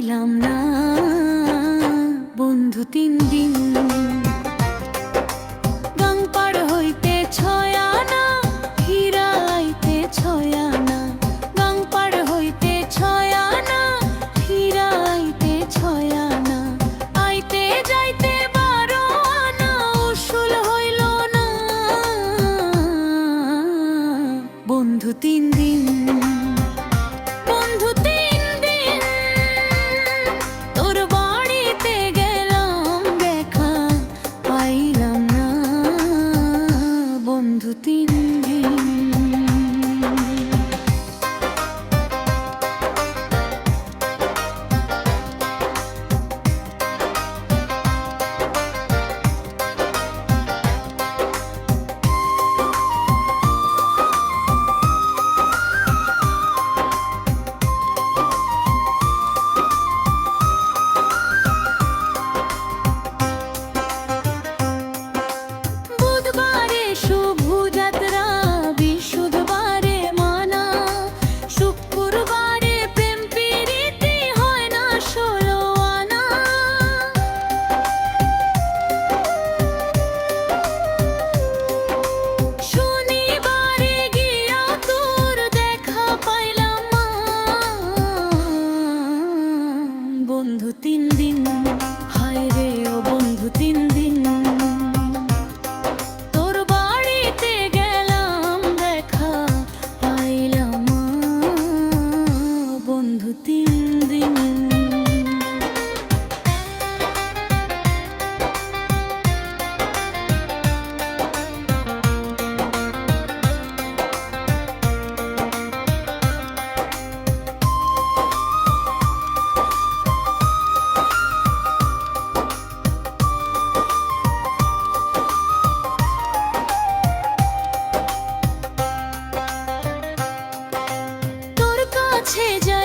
পাইলাম না বন্ধু 3 দিন। গাং পার হইতে 6 আনা, হীরা আইতে 6 আনা। গাং পার হইতে 6 আনা, হীরা আইতে 6 আনা। আইতে যাইতে 12 আনা, উসুল হইল না বন্ধু 3 দিন। বন্ধু 3 দিন, হায় রে ও বন্ধু 3 দিন। তোর বাড়িতে গেলাম দেখা পাইলাম না বন্ধু 3 দিন। কাছে যাই